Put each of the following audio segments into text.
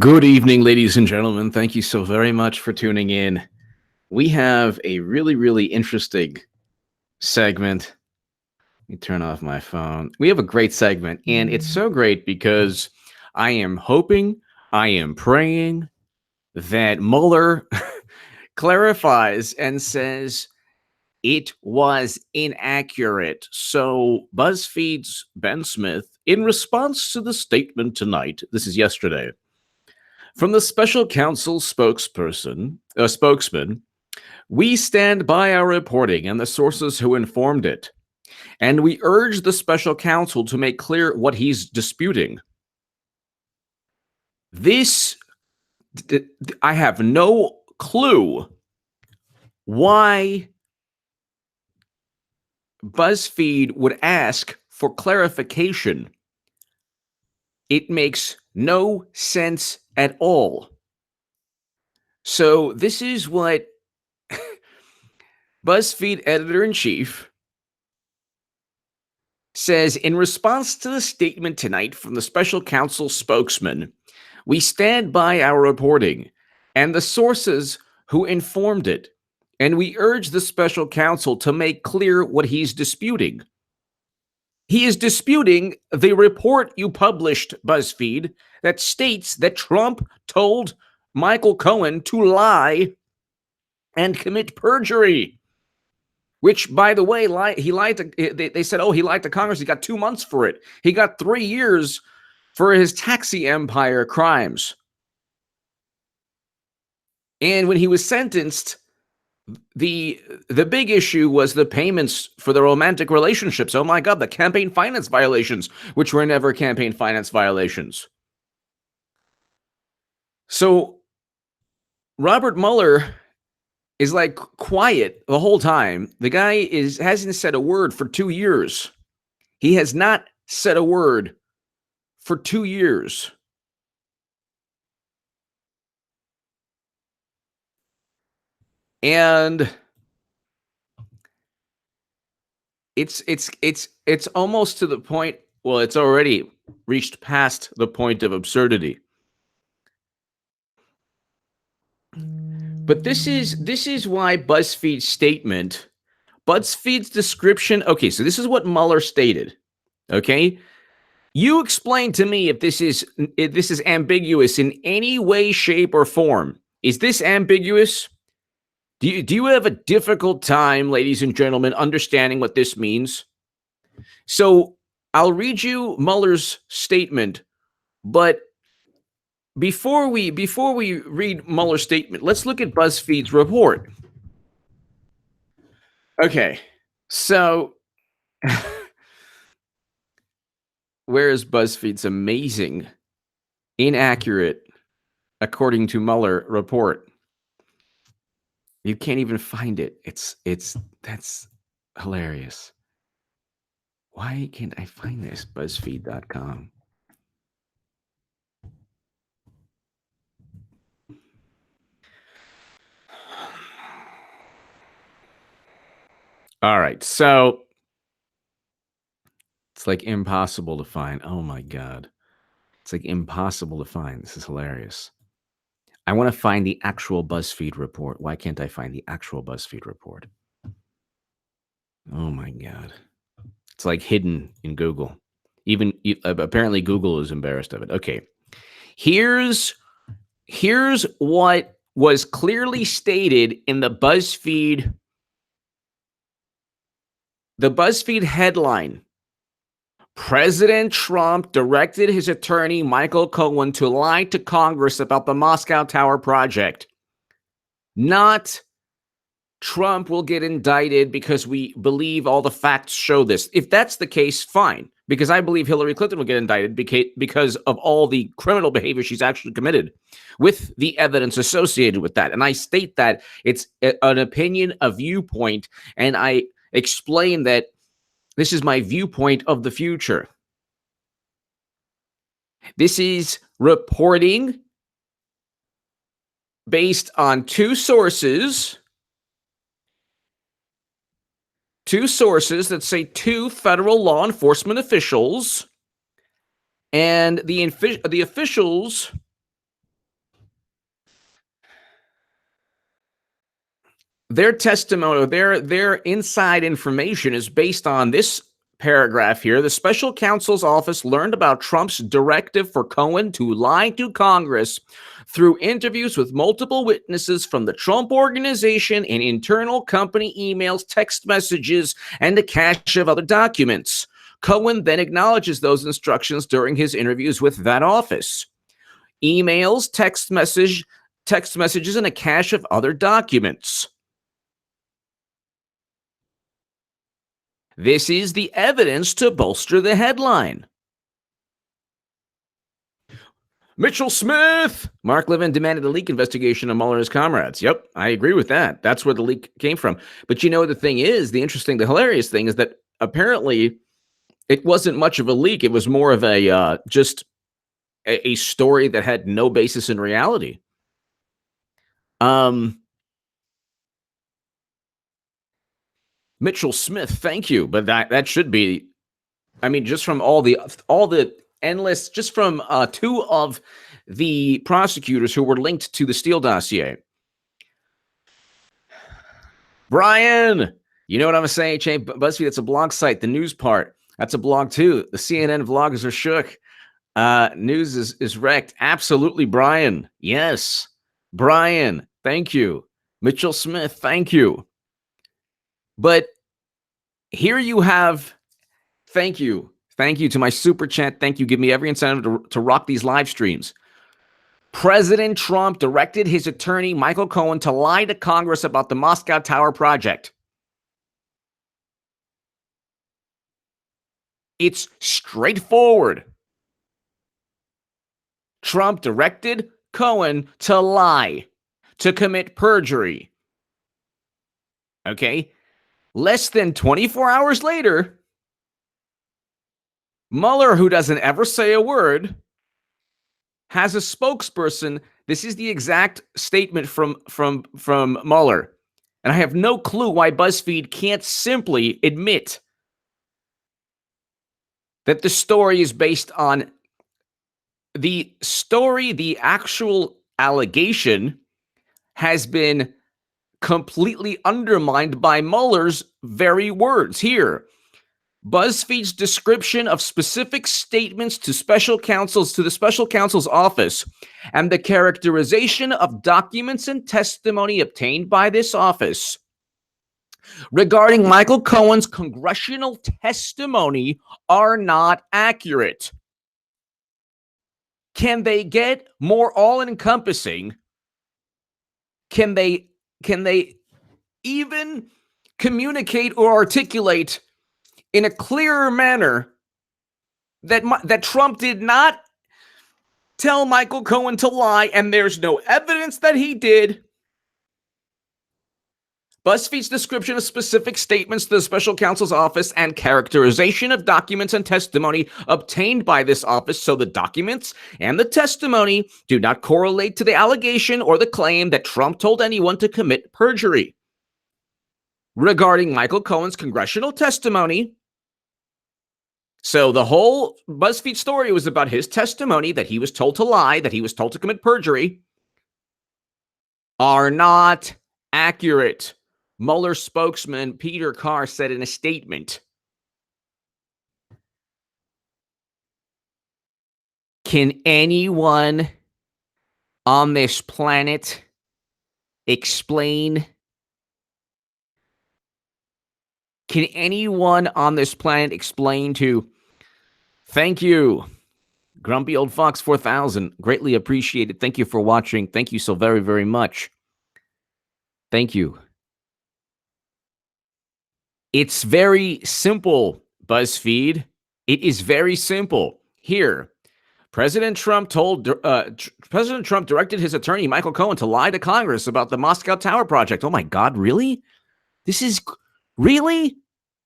Good evening, ladies and gentlemen. Thank you so very much for tuning in. We have a really interesting segment. Let me turn off my phone. We have a great segment, and it's so great because I am hoping, I am praying that Mueller clarifies and says it was inaccurate. So, Buzzfeed's Ben Smith, in response to the statement tonight, this is yesterday, from the special counsel spokesman, we stand by our reporting and the sources who informed it, and we urge the special counsel to make clear what he's disputing. I have no clue why BuzzFeed would ask for clarification. It makes no sense at all. So this is what BuzzFeed editor-in-chief says in response to the statement tonight from the special counsel spokesman. We stand by our reporting and the sources who informed it, and we urge the special counsel to make clear what he's disputing. He is disputing the report you published, BuzzFeed, that states that Trump told Michael Cohen to lie and commit perjury, which, by the way, he lied to, they said, oh, he lied to Congress. He got 2 months for it. He got 3 years for his taxi empire crimes. And when he was sentenced, the big issue was the payments for the romantic relationships. Oh my God, the campaign finance violations, which were never campaign finance violations. So Robert Mueller is like quiet the whole time. The guy hasn't said a word for 2 years. He has not said a word for 2 years. And it's almost to the point, well, it's already reached past the point of absurdity. But this is why BuzzFeed's description, okay, so this is what Mueller stated, okay? You explain to me if this is ambiguous in any way, shape, or form. Is this ambiguous? Do you have a difficult time, ladies and gentlemen, understanding what this means? So I'll read you Mueller's statement, but before we read Mueller's statement, let's look at BuzzFeed's report. Okay, so where is BuzzFeed's amazing, inaccurate, according to Mueller report? You can't even find it. That's hilarious. Why can't I find this? BuzzFeed.com. All right, so it's like impossible to find. Oh my God. It's like impossible to find. This is hilarious. I want to find the actual BuzzFeed report. Why can't I find the actual BuzzFeed report? Oh my God. It's like hidden in Google. Even apparently Google is embarrassed of it. Okay. Here's what was clearly stated in the BuzzFeed headline. President Trump directed his attorney, Michael Cohen, to lie to Congress about the Moscow Tower project. Not Trump will get indicted because we believe all the facts show this. If that's the case, fine, because I believe Hillary Clinton will get indicted because of all the criminal behavior she's actually committed with the evidence associated with that. And I state that it's an opinion, a viewpoint, and I explain that this is my viewpoint of the future. This is reporting based on two sources that say two federal law enforcement officials, and the officials their testimony, their inside information is based on this paragraph here. The special counsel's office learned about Trump's directive for Cohen to lie to Congress through interviews with multiple witnesses from the Trump organization and internal company emails, text messages, and a cache of other documents. Cohen then acknowledges those instructions during his interviews with that office. Emails, text messages, and a cache of other documents. This is the evidence to bolster the headline. Mitchell Smith! Mark Levin demanded a leak investigation of Mueller and his comrades. Yep, I agree with that. That's where the leak came from. But you know, the thing is, the hilarious thing is that apparently it wasn't much of a leak. It was more of a just a story that had no basis in reality. Mitchell Smith, thank you. But that should be, I mean, just from all the endless, just from two of the prosecutors who were linked to the Steele dossier. Brian, you know what I'm saying, Jay? BuzzFeed, that's a blog site. The news part, that's a blog too. The CNN vloggers are shook. News is wrecked. Absolutely, Brian. Yes. Brian, thank you. Mitchell Smith, thank you. But here you have, thank you. Thank you to my super chat. Thank you. Give me every incentive to rock these live streams. President Trump directed his attorney, Michael Cohen, to lie to Congress about the Moscow Tower project. It's straightforward. Trump directed Cohen to lie, to commit perjury. Okay? Less than 24 hours later, Mueller, who doesn't ever say a word, has a spokesperson. This is the exact statement from Mueller. And I have no clue why BuzzFeed can't simply admit that the story is based on the story. The actual allegation has been completely undermined by Mueller's very words here. BuzzFeed's description of specific statements to the special counsel's office and the characterization of documents and testimony obtained by this office regarding Michael Cohen's congressional testimony are not accurate. Can they get more all-encompassing? Can they even communicate or articulate in a clearer manner that Trump did not tell Michael Cohen to lie, and there's no evidence that he did? BuzzFeed's description of specific statements to the special counsel's office and characterization of documents and testimony obtained by this office. So the documents and the testimony do not correlate to the allegation or the claim that Trump told anyone to commit perjury. Regarding Michael Cohen's congressional testimony, so the whole BuzzFeed story was about his testimony that he was told to lie, that he was told to commit perjury, are not accurate. Mueller spokesman Peter Carr said in a statement. Can anyone on this planet explain? Can anyone on this planet explain to, thank you, Grumpy Old Fox 4000, greatly appreciated. Thank you for watching. Thank you so very, very much. Thank you. It's very simple, BuzzFeed. It is very simple. Here, President Trump directed his attorney, Michael Cohen, to lie to Congress about the Moscow Tower project. Oh my God, really? This is really?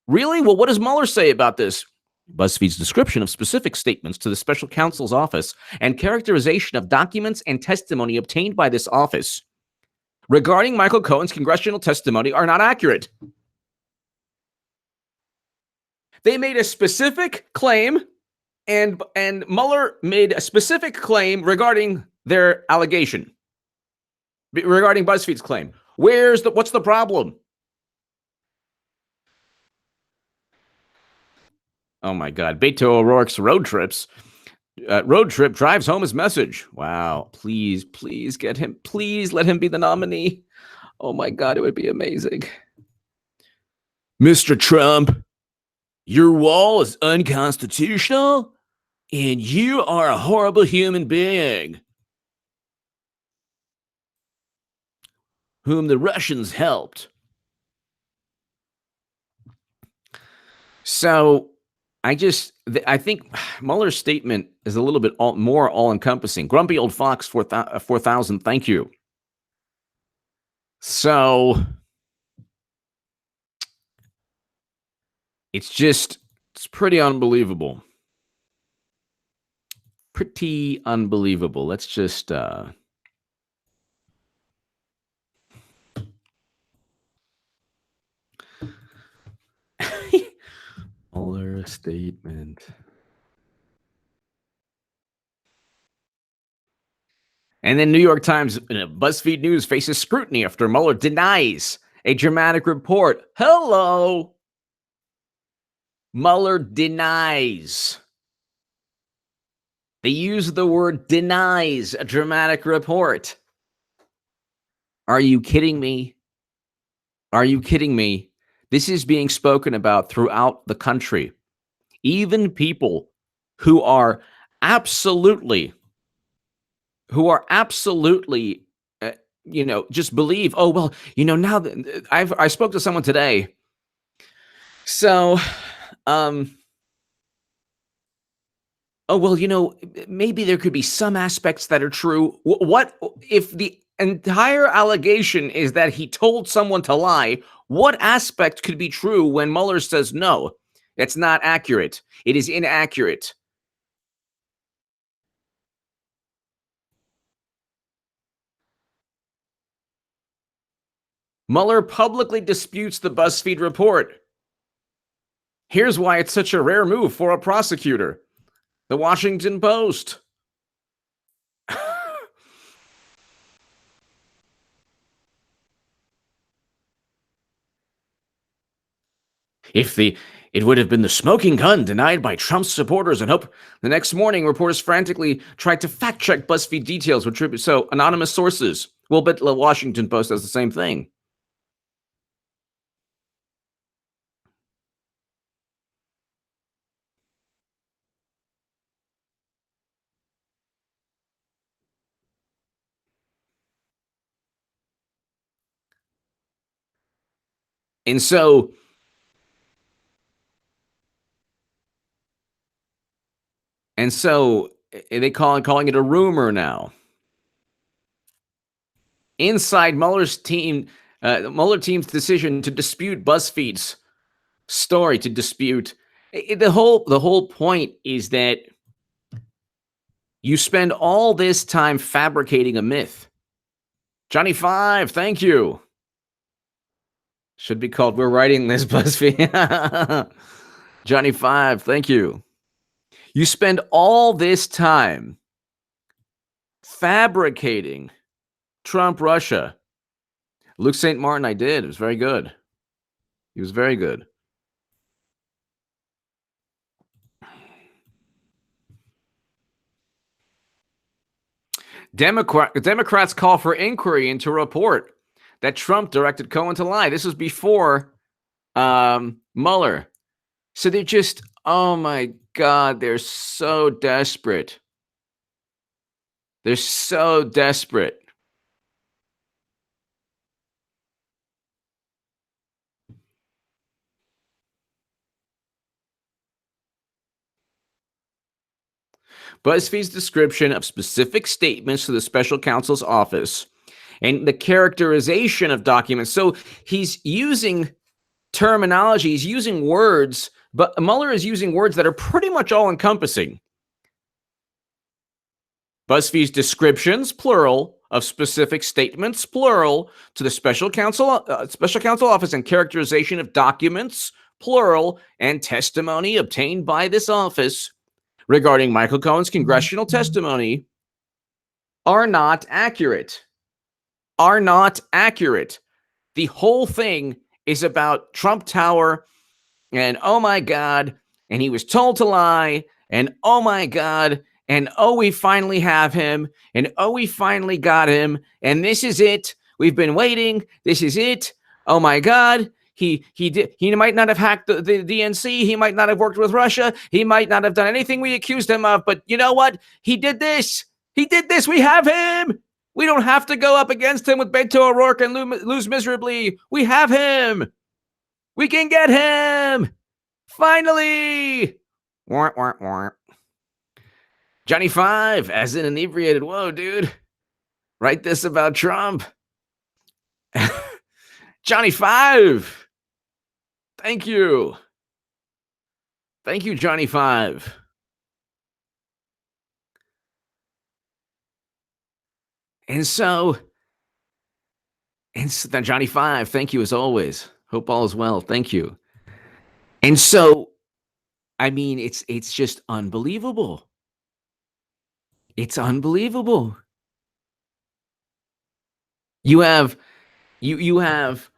Well, what does Mueller say about this? BuzzFeed's description of specific statements to the special counsel's office and characterization of documents and testimony obtained by this office regarding Michael Cohen's congressional testimony are not accurate. They made a specific claim, and Mueller made a specific claim regarding their allegation, regarding BuzzFeed's claim. What's the problem? Oh my God. Beto O'Rourke's road trip drives home his message. Wow. Please get him. Please let him be the nominee. Oh my God. It would be amazing. Mr. Trump, your wall is unconstitutional and you are a horrible human being whom the Russians helped. So I think Mueller's statement is a little bit more all-encompassing. Grumpy old fox 4,000, thank you. So it's pretty unbelievable. Pretty unbelievable. Let's just Mueller statement. And then New York Times, BuzzFeed News faces scrutiny after Mueller denies a dramatic report. Hello. Mueller denies. They use the word denies a dramatic report. Are you kidding me? Are you kidding me? This is being spoken about throughout the country. Even people who are absolutely, just believe, oh, well, now that I spoke to someone today. So, oh, well, maybe there could be some aspects that are true. What if the entire allegation is that he told someone to lie? What aspect could be true when Mueller says, no, it's not accurate? It is inaccurate. Mueller publicly disputes the Buzzfeed report. Here's why it's such a rare move for a prosecutor. The Washington Post. It would have been the smoking gun denied by Trump's supporters and hope. The next morning, reporters frantically tried to fact-check BuzzFeed details with tribute. So, anonymous sources. Well, but the Washington Post does the same thing. And so they calling it a rumor now. Inside Mueller's team, Mueller team's decision to dispute BuzzFeed's story, the whole point is that you spend all this time fabricating a myth. Johnny 5, thank you. Should be called We're Writing This BuzzFeed. Johnny 5, thank you. You spend all this time fabricating Trump, Russia. Luke St. Martin, I did. It was very good. He was very good. Democrats call for inquiry into report that Trump directed Cohen to lie. This was before Mueller. So they're just, oh my God, they're so desperate. They're so desperate. BuzzFeed's description of specific statements to the special counsel's office and the characterization of documents. So he's using terminology, he's using words, but Mueller is using words that are pretty much all-encompassing. BuzzFeed's descriptions, plural, of specific statements, plural, to the special counsel office and characterization of documents, plural, and testimony obtained by this office regarding Michael Cohen's congressional testimony are not accurate. are not accurate. The whole thing is about Trump Tower and oh my God, and he was told to lie, and oh my God, and oh, we finally have him, and oh, we finally got him, and this is it. We've been waiting. This is it. Oh my God. He might not have hacked the DNC. He might not have worked with Russia. He might not have done anything we accused him of. But you know what? He did this. He did this. We have him. We don't have to go up against him with Beto O'Rourke and lose miserably. We have him. We can get him. Finally. Wah, wah, wah. Johnny Five, as in inebriated. Whoa, dude. Write this about Trump. Johnny Five. Thank you. Thank you, Johnny Five. And so Johnny Five, thank you as always. Hope all is well. Thank you. And so, I mean, it's just unbelievable. It's unbelievable. You have you have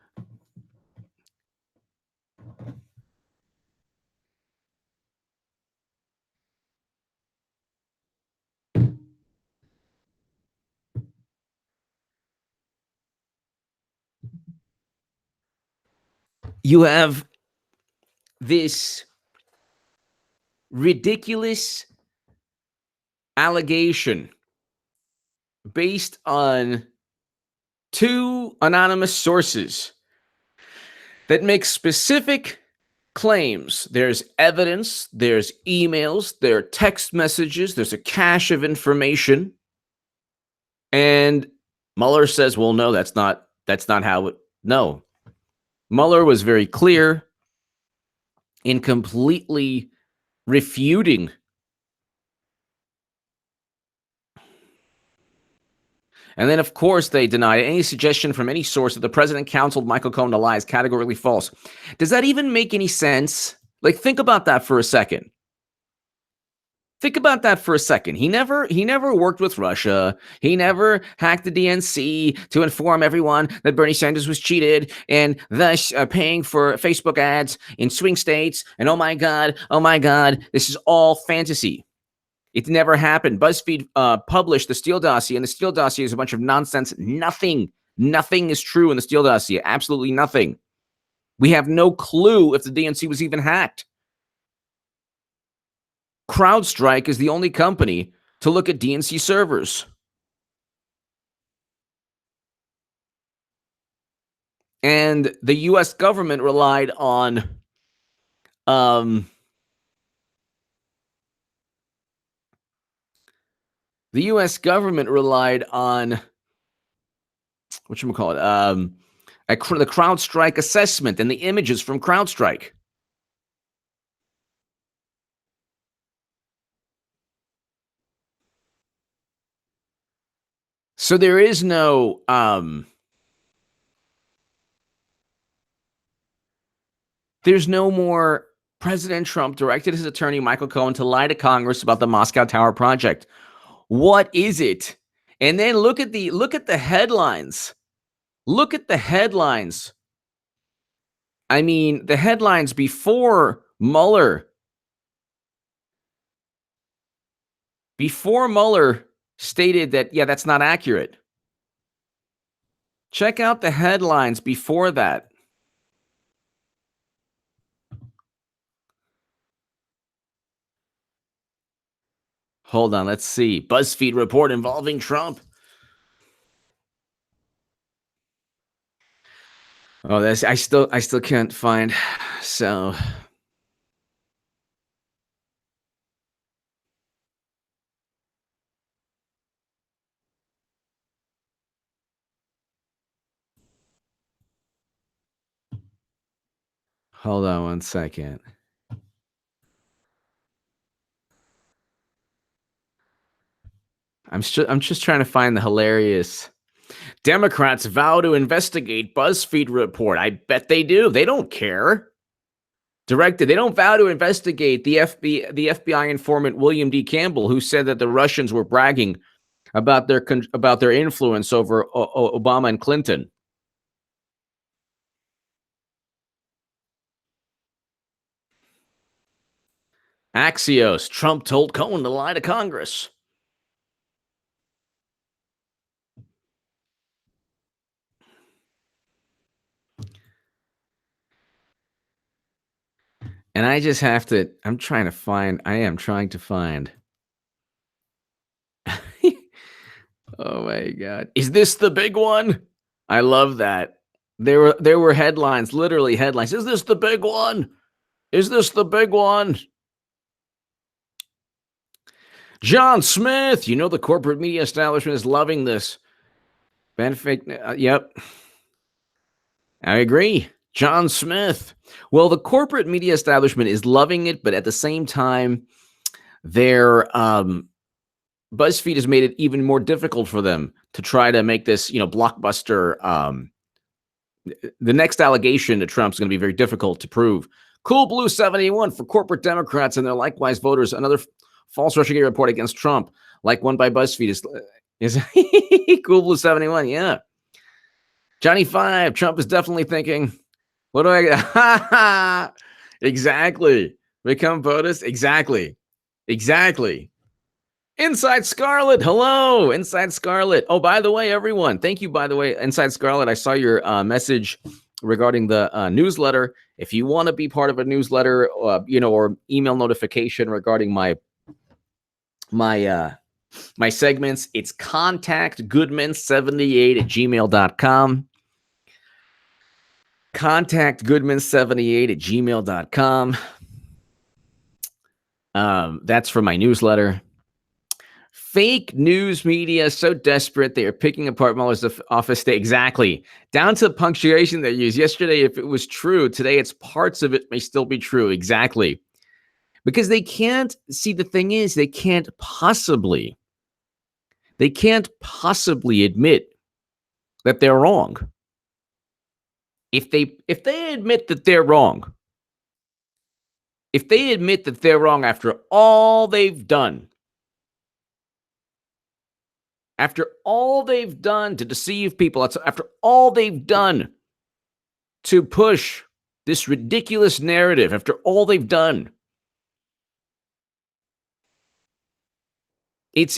this ridiculous allegation based on two anonymous sources that make specific claims. There's evidence, there's emails, there are text messages, there's a cache of information. And Mueller says, well, no, that's not how it, no. Mueller was very clear in completely refuting And then, of course, they deny any suggestion from any source that the president counseled Michael Cohen to lie is categorically false. Does that even make any sense? Like, think about that for a second. Think about that for a second. He never worked with Russia. He never hacked the DNC to inform everyone that Bernie Sanders was cheated and thus paying for Facebook ads in swing states. And oh my God, this is all fantasy. It never happened. Buzzfeed published the Steele dossier, and the Steele dossier is a bunch of nonsense. Nothing is true in the Steele dossier. Absolutely nothing. We have no clue if the DNC was even hacked. CrowdStrike is the only company to look at DNC servers. And the U.S. government relied on the U.S. government relied on the CrowdStrike assessment and the images from CrowdStrike. So there is no there's no more. President Trump directed his attorney Michael Cohen to lie to Congress about the Moscow Tower project. What is it? And then look at the headlines. Look at the headlines. I mean, the headlines before Mueller stated that, yeah, that's not accurate. Check out the headlines before that. Hold on, let's see. Buzzfeed report involving Trump. Oh, I still can't find. So hold on one second. I'm just trying to find the hilarious. Democrats vow to investigate Buzzfeed report. I bet they do. They don't care. They don't vow to investigate the FBI informant William D. Campbell, who said that the Russians were bragging about their influence over Obama and Clinton. Axios: Trump told Cohen to lie to Congress. And I just have to. I am trying to find. Oh my God! Is this the big one? I love that. There were headlines, literally headlines. Is this the big one? Is this the big one? John Smith, the corporate media establishment is loving this. Ben fake. Yep. I agree. John Smith. Well, the corporate media establishment is loving it, but at the same time, their BuzzFeed has made it even more difficult for them to try to make this, blockbuster. The next allegation to Trump's going to be very difficult to prove. Cool Blue 71 for corporate Democrats and their likewise voters. Another false Russiagate report against Trump, like one by BuzzFeed, is Cool Blue 71. Yeah. Johnny 5. Trump is definitely thinking, what do I? Exactly. Become POTUS. Exactly. Inside Scarlet. Hello, Inside Scarlet. Oh, by the way, everyone, thank you. By the way, Inside Scarlet, I saw your message regarding the newsletter. If you want to be part of a newsletter, or email notification regarding my segments, it's contactgoodman78@gmail.com. Contactgoodman78@gmail.com. That's for my newsletter. Fake news media is so desperate they are picking apart Mueller's office state. Exactly. Down to the punctuation they use. Yesterday, if it was true, today it's parts of it may still be true. Exactly. Because they can't see, the thing is, they can't possibly admit that they're wrong. If they admit that they're wrong, after all they've done, to deceive people, after all they've done to push this ridiculous narrative, after all they've done, it's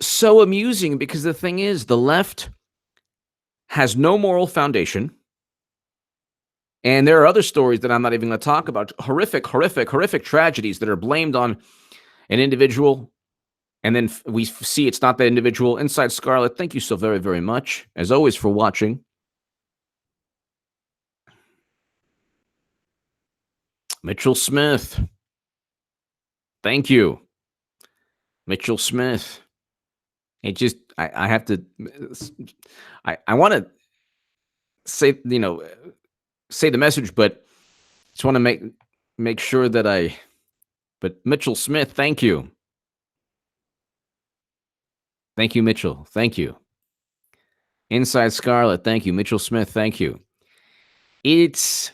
so amusing, because the thing is, the left has no moral foundation. And there are other stories that I'm not even going to talk about. Horrific tragedies that are blamed on an individual. And then we see it's not that individual. Inside Scarlet, thank you so very, very much, as always, for watching. Mitchell Smith. Thank you. Mitchell Smith. It just, I have to, I want to say, say the message, but just want to make sure that but Mitchell Smith, thank you. Thank you, Mitchell. Thank you. Inside Scarlet, thank you. Mitchell Smith, thank you. It's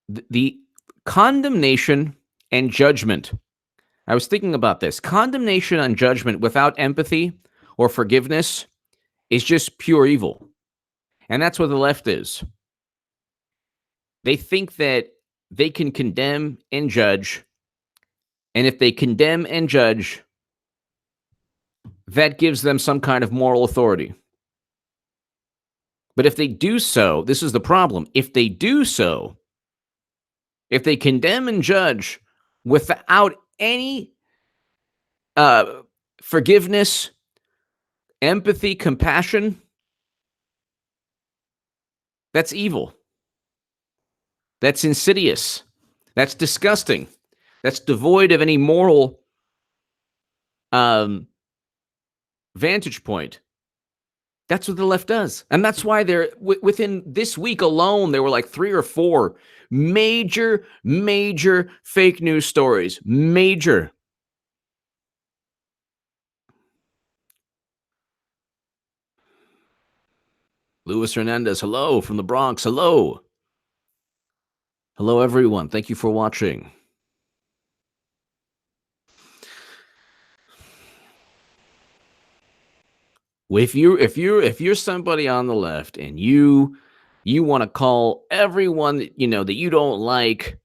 the condemnation and judgment. I was thinking about this. Condemnation and judgment without empathy or forgiveness is just pure evil. And that's what the left is. They think that they can condemn and judge. And if they condemn and judge, that gives them some kind of moral authority. But if they do so, this is the problem. If they do so, if they condemn and judge without any forgiveness, empathy, compassion, that's evil. That's insidious. That's disgusting. That's devoid of any moral vantage point. That's what the left does. And that's why they're within this week alone, there were like 3 or 4 major fake news stories. Major. Luis Hernandez, hello from the Bronx. Hello. Hello, everyone. Thank you for watching. If you're somebody on the left and you want to call everyone that you don't like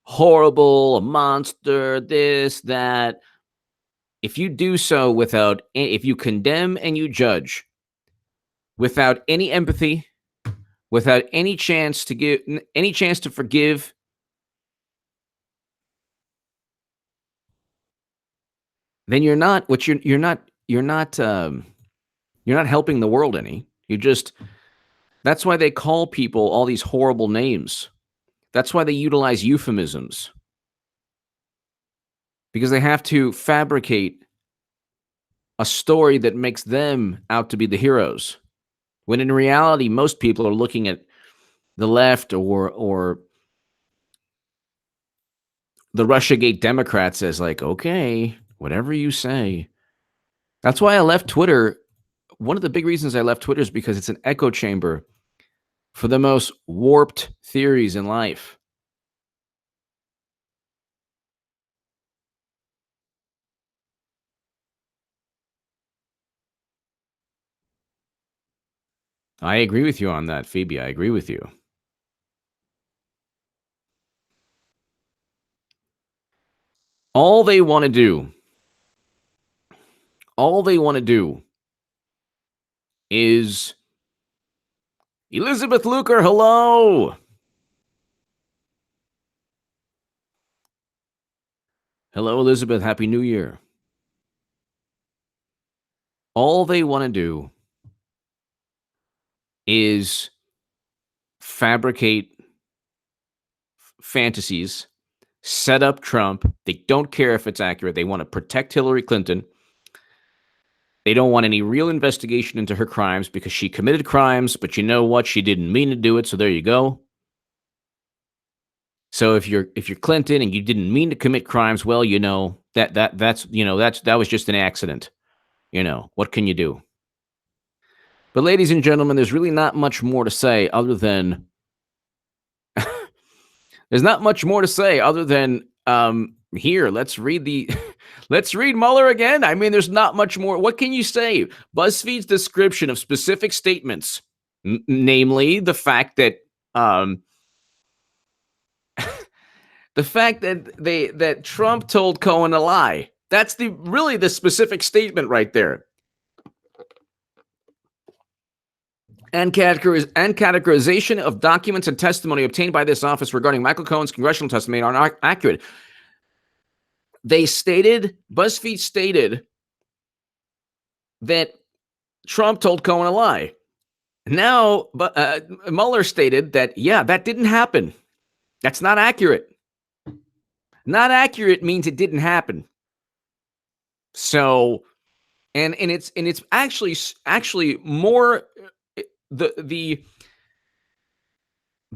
horrible, a monster, this, that, if you do so if you condemn and you judge without any empathy, without any chance to forgive, then you're not helping the world any. That's why they call people all these horrible names. That's why they utilize euphemisms, because they have to fabricate a story that makes them out to be the heroes, when in reality most people are looking at the left or the Russiagate Democrats as like, okay, whatever you say. That's why I left Twitter. One of the big reasons I left Twitter is because it's an echo chamber for the most warped theories in life. I agree with you on that, Phoebe. I agree with you. All they want to do, all they want to do is Elizabeth Luker, hello. Hello, Elizabeth. Happy New Year. All they want to do is fabricate fantasies, set up Trump. They don't care if it's accurate. They want to protect Hillary Clinton. They don't want any real investigation into her crimes because she committed crimes, but you know what? She didn't mean to do it, so there you go. So if you're Clinton and you didn't mean to commit crimes, well, that was just an accident. What can you do? But ladies and gentlemen, there's really not much more to say other than here, let's read let's read Mueller again. I mean, there's not much more. What can you say? BuzzFeed's description of specific statements, namely the fact that that Trump told Cohen a lie. That's really the specific statement right there. And categorization of documents and testimony obtained by this office regarding Michael Cohen's congressional testimony are not accurate. BuzzFeed stated that Trump told Cohen a lie. Now, Mueller stated that, that didn't happen. That's not accurate. Not accurate means it didn't happen. So, and it's actually more the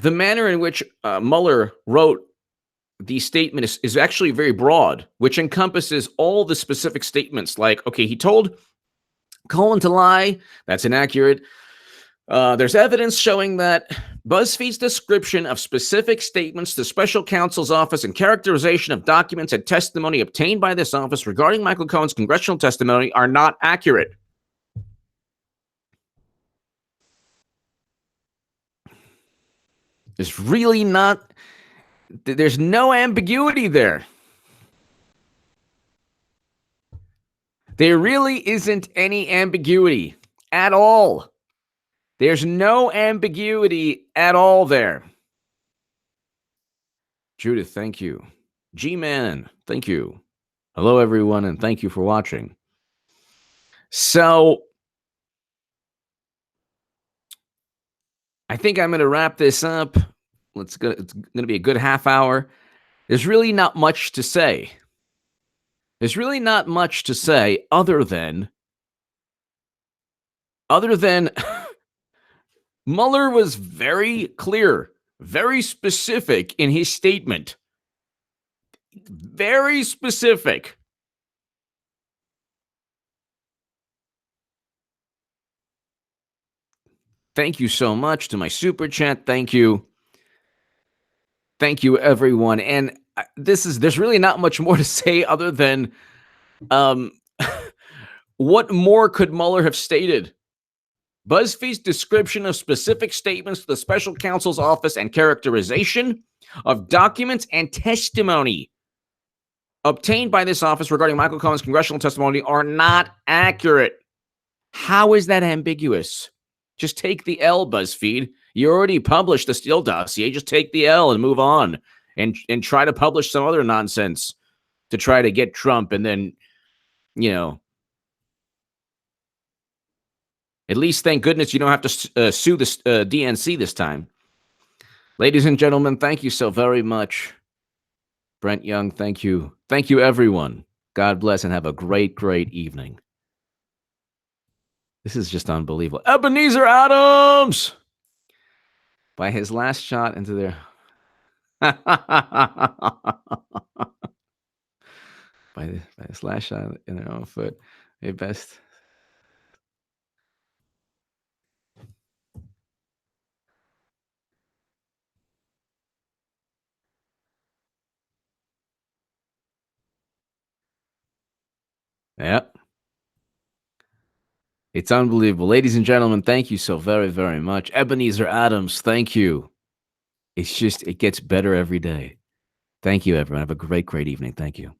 manner in which Mueller wrote the statement is actually very broad, which encompasses all the specific statements. Like, okay, he told Cohen to lie. That's inaccurate. There's evidence showing that BuzzFeed's description of specific statements to special counsel's office and characterization of documents and testimony obtained by this office regarding Michael Cohen's congressional testimony are not accurate. There's really not, there's no ambiguity there. There really isn't any ambiguity at all. There's no ambiguity at all there. Judith, thank you. G-Man, thank you. Hello, everyone, and thank you for watching. So, I think I'm going to wrap this up. It's going to be a good half hour. There's really not much to say. There's really not much to say other than Mueller was very clear, very specific in his statement. Very specific. Thank you so much to my super chat. Thank you. Thank you, everyone. And there's really not much more to say other than What more could Mueller have stated? BuzzFeed's description of specific statements to the special counsel's office and characterization of documents and testimony obtained by this office regarding Michael Cohen's congressional testimony are not accurate. How is that ambiguous? Just take the L, BuzzFeed. You already published the Steele dossier. Just take the L and move on and try to publish some other nonsense to try to get Trump. And then, at least thank goodness you don't have to sue the DNC this time. Ladies and gentlemen, thank you so very much. Brent Young, thank you. Thank you, everyone. God bless and have a great, great evening. This is just unbelievable. Ebenezer Adams! By his last shot into their... by his last shot in their own foot. A best... Yep. It's unbelievable. Ladies and gentlemen, thank you so very, very much. Ebenezer Adams, thank you. It gets better every day. Thank you, everyone. Have a great, great evening. Thank you.